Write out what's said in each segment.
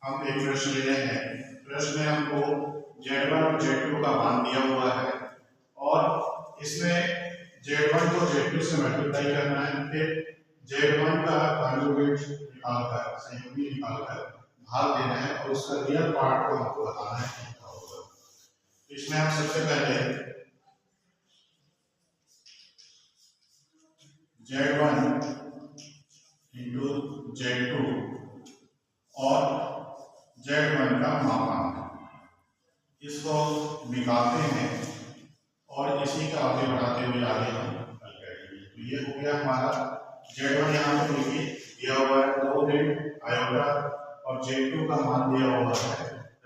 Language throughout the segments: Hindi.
हम एक प्रश्न ले रहे हैं। प्रश्न में हमको Z1 और Z2 का मान दिया हुआ है और इसमें Z1 को Z2 से मल्टीप्लाई करना है, फिर Z1 का कॉन्जुगेट निकालकर संयुग्मी निकालकर भाग देना है और उसका रियल पार्ट को हमको बताना है क्या होगा। तो इसमें हम सबसे पहले Z1 इंटू Z2 और Z1 का मापांक इसको निकालते हैं और इसी का आगे बढ़ाते हुए आगे हम हल करेंगे। तो ये हो गया हमारा Z1 यहाँ पे देखिए दिया हुआ है 2 ऋण आयोटा और Z2 का मान दिया हुआ है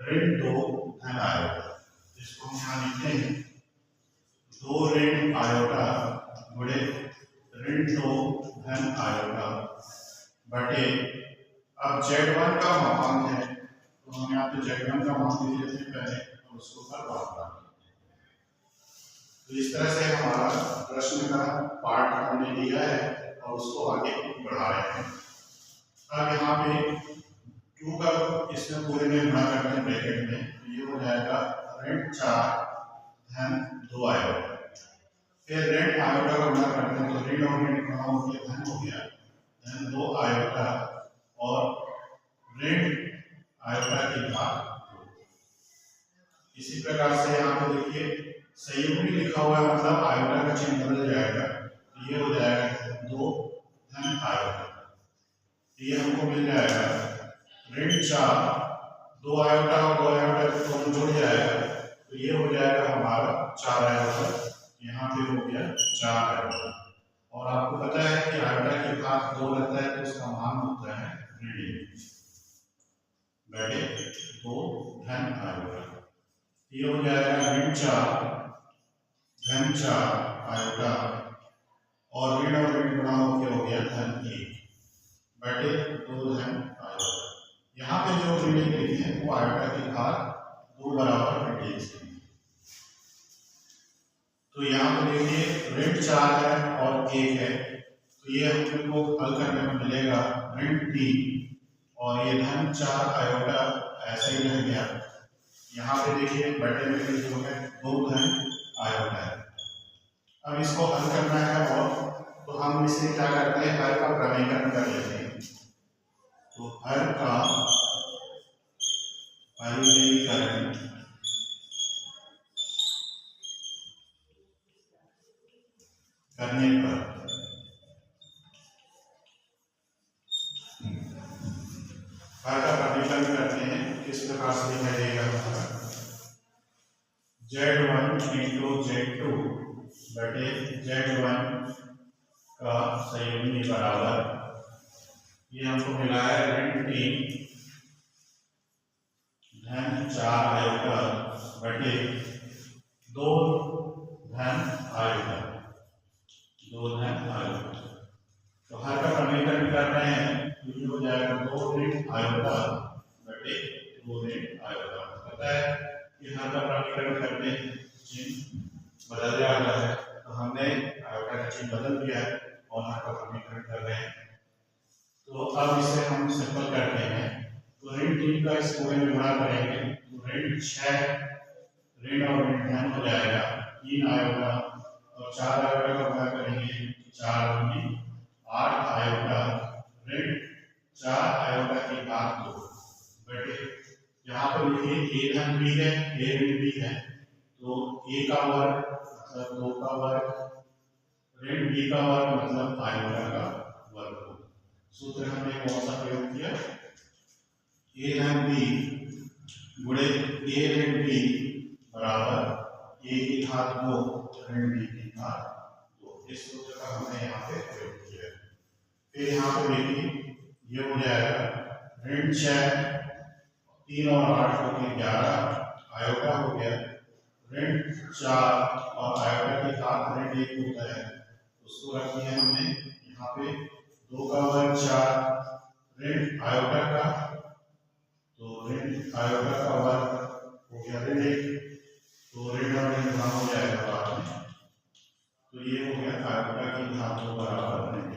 ऋण 2 धन आयोटा। इसको हम यहाँ लिखते हैं 2 ऋण आयोटा गुणे ऋण 2 धन आयोटा बटे अब Z1 का मापांक है तो हम यहाँ पे Z1 का मान दे देते हैं पहले और उसको पर वापस डालते हैं। तो इस तरह से हमारा प्रश्न का पार्ट हमने लिया है और उसको आगे बढ़ा रहे हैं। अब यहाँ पे 2 का इसमें पूरे में गुणा करते हैं ब्रैकेट में, तो ये हो जाएगा ऋण 4 धन 2 आयोटा। फिर ऋण आयोटा का गुणा करते हैं तो ऋण और ऋण गुणा होकर धन हो गया धन 2 आयोटा और ऋण आयोटा की घात। इसी प्रकार से यहाँ पे देखिए संयुग्मी लिखा हुआ है मतलब आयोटा का चिन्ह बदल जाएगा, तो ये हो जाएगा 2 धन आयोटा। ये हमको मिल जाएगा ऋण 4 2 आयोटा और 2 आयोटा दोनों जुड़ जाएगा तो ये हो जाएगा हमारा 4 आयोटा। यहाँ पे हो गया 4 आयोटा और आपको पता है कि आयोटा की घात 2 रहता है तो उसका मान होता है ऋण बटे 2 धन आयोटा। ये हो जाएगा ऋण 4 धन 4 आयोटा और ऋण गुणा होकर हो गया धन 1 बटे 2 धन आयोटा। यहाँ पे जो ऋण लिखी है वो आयोटा की घात 2 बराबर ऋण 1 से। तो यहाँ पे देखिए ऋण 4 है और 1 है तो ये हमको हल करने में मिलेगा ऋण 3 और ये धन 4 आयोटा ऐसे ही रह गया। यहाँ पे देखिए बटे में जो है 2 धन आयोटा है। अब इसको हल करना है और तो हम इसे क्या करते हैं हर का प्रमेयकरण कर लेते हैं। तो हर का परिमेयकरण करने पर हर का परिमेयकरण करते हैं किस प्रकार से दिखाई देगा हमारा Z1 इंटू Z2 बटे Z1 का संयुग्मी बराबर ये हमको मिला है ऋण 3 धन 4 आयोटा बटे 2 धन आयोटा 2 धन आयोटा। तो हर का समीकरण कर रहे हैं तो ये हो जाएगा 2 ऋण आयोटा बटे 2 ऋण आयोटा। पता है कि हर का समीकरण करने चिन्ह बदल जाता है तो हमने आयोटा का चिन्ह बदल दिया है और हर का समीकरण कर रहे हैं। तो अब इसे हम सिंपल करते हैं तो ऋण 3 का इस पूरे में गुणा करेंगे तो ऋण 6 ऋण और ऋण धन हो जाएगा 3 आयोटा और 4 आयोटा का गुणा करेंगे 4 दूनी 8 आयोटा ऋण 4 आयोटा की घात 2 बटे यहाँ पर लिखिए a धन भी है a ऋण भी है तो a का वर्ग मतलब 2 का वर्ग ऋण b का वर्ग मतलब आयोटा का वर्ग। सूत्र हमने कौन सा प्रयोग किया a धन b गुणे a ऋण b बराबर a की घात 2 ऋण b की घात 2। इस सूत्र का हमने यहाँ पे प्रयोग किया। फिर यहाँ पे देखिए ये हो जाएगा ऋण 6 3 और 8 हो गए 11 आयोटा हो गया ऋण 4 और आयोटा की घात ऋण 1 होता है उसको रख दिया हमने यहाँ पे 2 का वर्ग 4 ऋण आयोटा का तो ऋण आयोटा का वर्ग हो गया ऋण 1 तो ऋण और ऋण गुणा हो जाएगा बाद में तो ये हो गया आयोटा की घात 2 बराबर ऋण 1।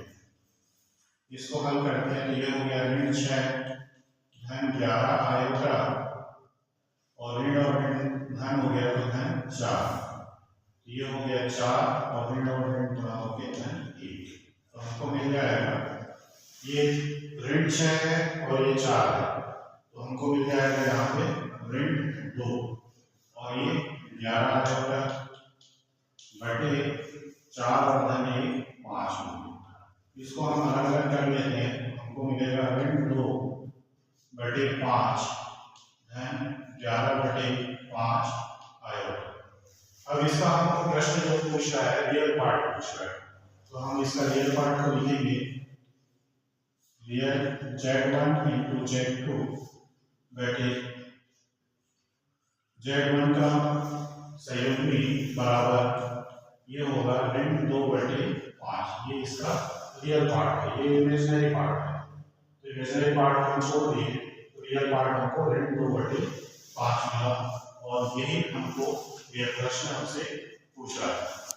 इसको हल करते हैं तो ये हो गया ऋण 6 धन 11 आएगा और ऋण धन हो गया तो धन 4, ये हो गया 4 और ऋण थोड़ा हो गया धन 1। तो हमको मिल जाएगा ये ऋण 6 है और ये 4 है, तो हमको मिल जाएगा यहाँ पे ऋण 2 और ये 11 आएगा बटे 4 और धन 1 5 होंगे। इसको हम अलग अलग कर लेते हैं, हमको मिलेगा ऋण 2 बटे 5 धन 11 बटे 5 आएगा। अब इसका हमको प्रश्न जो पूछ रहा है रियल पार्ट पूछ रहा है, तो हम इसका रियल पार्ट को लिखेंगे रियल Z1 इंटू Z2 बटे Z1 का संयुग्मी बराबर ये होगा ऋण 2 बटे 5। ये इसका रियल पार्ट है, ये इमेजिनरी पार्ट है, तो इमेजिनरी पार्ट हम छोड़ दिए तो रियल पार्ट हमको ऋण 2 बटे 5 मिला और यही हमको ये प्रश्न हमसे पूछ रहा है।